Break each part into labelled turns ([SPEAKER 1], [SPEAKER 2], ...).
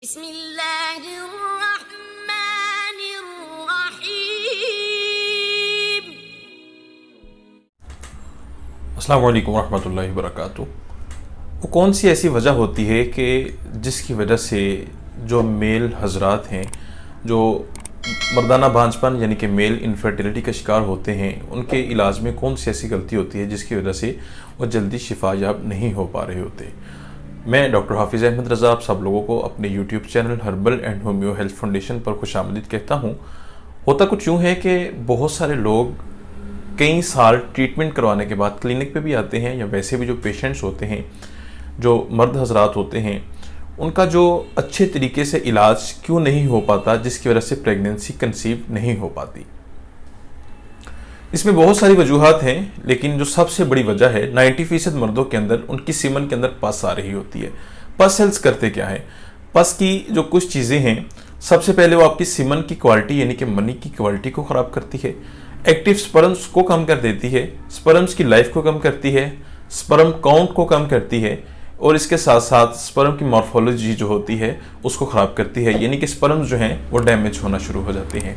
[SPEAKER 1] बिस्मिल्लाहिर्रहमानिर्रहीम।
[SPEAKER 2] अस्सलाम वालेकुम रहमतुल्लाहि वबरकातुहू। वो कौन सी ऐसी वजह होती है कि जिसकी वजह से जो मेल हजरात हैं जो मर्दाना बांझपन यानी कि मेल इनफर्टिलिटी का शिकार होते हैं, उनके इलाज में कौन सी ऐसी गलती होती है जिसकी वजह से वो जल्दी शिफा याब नहीं हो पा रहे होते। मैं डॉक्टर हाफिज़ अहमद रज़ा आप सब लोगों को अपने YouTube channel herbal and homeo health foundation पर खुशामदीद कहता हूँ। होता कुछ यूँ है कि बहुत सारे लोग कई साल ट्रीटमेंट करवाने के बाद क्लिनिक पे भी आते हैं, या वैसे भी जो पेशेंट्स होते हैं, जो मर्द हजरात होते हैं, उनका जो अच्छे तरीके से इलाज क्यों नहीं हो पाता, जिसकी वजह से प्रेगनेंसी कंसीव नहीं हो पाती। इसमें बहुत सारी वजूहात हैं, लेकिन जो सबसे बड़ी वजह है 90% मर्दों के अंदर उनकी सीमन के अंदर पस आ रही होती है। पस सेल्स करते क्या है? पस की जो कुछ चीज़ें हैं, सबसे पहले वो आपकी सीमन की क्वालिटी यानी कि मनी की क्वालिटी को ख़राब करती है, एक्टिव स्पर्म्स को कम कर देती है, स्पर्म्स की लाइफ को कम करती है, स्पर्म काउंट को कम करती है, और इसके साथ साथ स्पर्म की मॉर्फोलॉजी जो होती है उसको ख़राब करती है, यानी कि स्पर्म्स जो हैं वो डैमेज होना शुरू हो जाते हैं।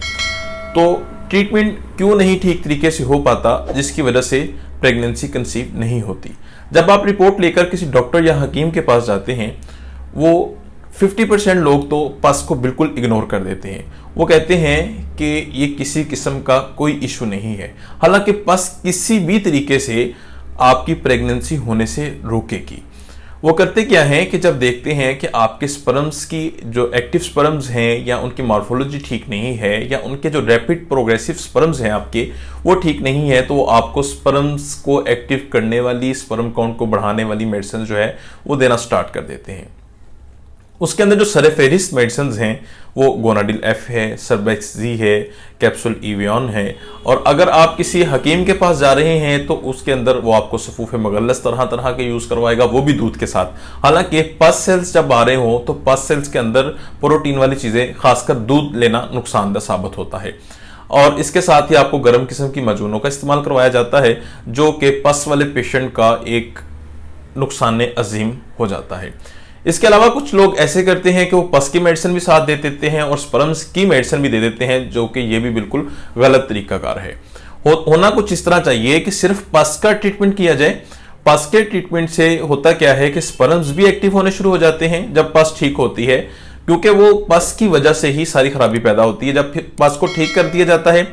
[SPEAKER 2] तो ट्रीटमेंट क्यों नहीं ठीक तरीके से हो पाता, जिसकी वजह से प्रेगनेंसी कंसीव नहीं होती। जब आप रिपोर्ट लेकर किसी डॉक्टर या हकीम के पास जाते हैं, वो 50% लोग तो पस को बिल्कुल इग्नोर कर देते हैं। वो कहते हैं कि ये किसी किस्म का कोई इशू नहीं है, हालांकि पस किसी भी तरीके से आपकी प्रेगनेंसी होने से रोकेगी। वो करते क्या है कि जब देखते हैं कि आपके स्पर्म्स की जो एक्टिव स्पर्म्स हैं या उनकी मॉर्फोलॉजी ठीक नहीं है, या उनके जो रैपिड प्रोग्रेसिव स्पर्म्स हैं आपके वो ठीक नहीं है, तो वो आपको स्पर्म्स को एक्टिव करने वाली, स्पर्म काउंट को बढ़ाने वाली मेडिसिन जो है वो देना स्टार्ट कर देते हैं। उसके अंदर जो सरफेरिस्ट मेडिसिन हैं वो गोनाडिल एफ है, सर्बेक्सी है, कैप्सूल इवियन है, और अगर आप किसी हकीम के पास जा रहे हैं तो उसके अंदर वो आपको सफूफ मगल्लस तरह तरह के यूज़ करवाएगा, वो भी दूध के साथ। हालांकि पस सेल्स जब आ रहे हो तो पस सेल्स के अंदर प्रोटीन वाली चीज़ें, खासकर दूध लेना नुकसानदेह साबित होता है, और इसके साथ ही आपको गर्म किस्म की मजूनों का इस्तेमाल करवाया जाता है, जो कि पस वाले पेशेंट का एक नुकसान अजीम हो जाता है। इसके अलावा कुछ लोग ऐसे करते हैं कि वो पस की मेडिसिन भी साथ दे देते हैं और स्पर्म्स की मेडिसिन भी दे देते हैं, जो कि ये भी बिल्कुल गलत तरीकाकार है। होना कुछ इस तरह चाहिए कि सिर्फ पस का ट्रीटमेंट किया जाए। पस के ट्रीटमेंट से होता क्या है कि स्पर्म्स भी एक्टिव होने शुरू हो जाते हैं जब पस ठीक होती है, क्योंकि वो पस की वजह से ही सारी खराबी पैदा होती है। जब पस को ठीक कर दिया जाता है,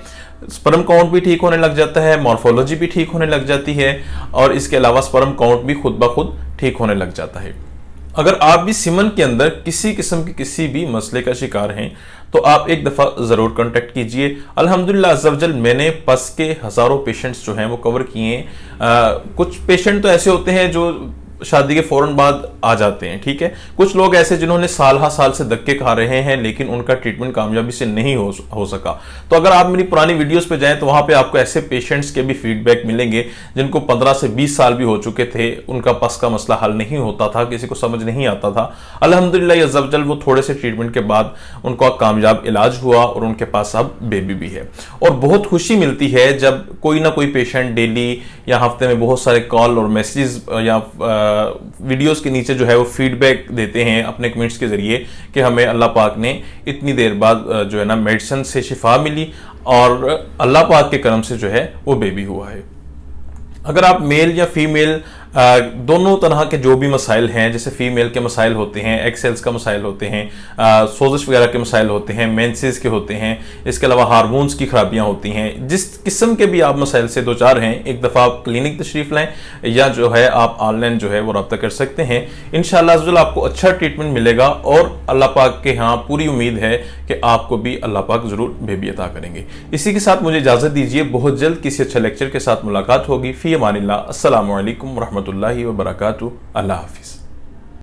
[SPEAKER 2] स्पर्म काउंट भी ठीक होने लग जाता है, मॉर्फोलॉजी भी ठीक होने लग जाती है, और इसके अलावा स्पर्म काउंट भी खुद ब खुद ठीक होने लग जाता है। अगर आप भी सीमन के अंदर किसी किस्म के किसी भी मसले का शिकार हैं तो आप एक दफ़ा ज़रूर कांटेक्ट कीजिए। अल्हम्दुलिल्लाह अज़्ज़वजल मैंने पस के हज़ारों पेशेंट्स जो हैं वो कवर किए हैं। कुछ पेशेंट तो ऐसे होते हैं जो शादी के फौरन बाद आ जाते हैं, ठीक है। कुछ लोग ऐसे जिन्होंने साल से धक्के खा रहे हैं, लेकिन उनका ट्रीटमेंट कामयाबी से नहीं हो सका। तो अगर आप मेरी पुरानी वीडियोस पे जाएं तो वहां पे आपको ऐसे पेशेंट्स के भी फीडबैक मिलेंगे जिनको 15 से 20 साल भी हो चुके थे, उनका पस का मसला हल नहीं होता था, किसी को समझ नहीं आता था। अल्हम्दुलिल्लाह अज़्ज़वजल वो थोड़े से ट्रीटमेंट के बाद उनका कामयाब इलाज हुआ और उनके पास अब बेबी भी है। और बहुत खुशी मिलती है जब कोई ना कोई पेशेंट डेली या हफ्ते में बहुत सारे कॉल और मैसेज या वीडियोस के नीचे जो है वो फीडबैक देते हैं अपने कमेंट्स के जरिए कि हमें अल्लाह पाक ने इतनी देर बाद जो है ना मेडिसिन से शिफा मिली और अल्लाह पाक के करम से जो है वो बेबी हुआ है। अगर आप मेल या फीमेल दोनों तरह के जो भी मसाइल हैं, जैसे फीमेल के मसाइल होते हैं, एक्सेल्स का मसाइल होते हैं, सोजिश वगैरह के मसाइल होते हैं, मेंसेस के होते हैं, इसके अलावा हार्मोन्स की खराबियां होती हैं, जिस किस्म के भी आप मसाइल से दो चार हैं, एक दफ़ा आप क्लिनिक तशरीफ़ लाएं या जो है आप ऑनलाइन जो है वो रब्ता कर सकते हैं। इंशाअल्लाह आपको अच्छा ट्रीटमेंट मिलेगा और अल्लाह पाक के यहाँ पूरी उम्मीद है कि आपको भी अल्लाह पाक ज़रूर बेबी अता करेंगे। इसी के साथ मुझे इजाज़त दीजिए, बहुत जल्द किसी अच्छे लेक्चर के साथ मुलाकात होगी। फ़ी अमानिल्लाह, अस्सलामु अलैकुम रहमतुल्लाहि व बरकातुहू। अल्लाह हाफिज़।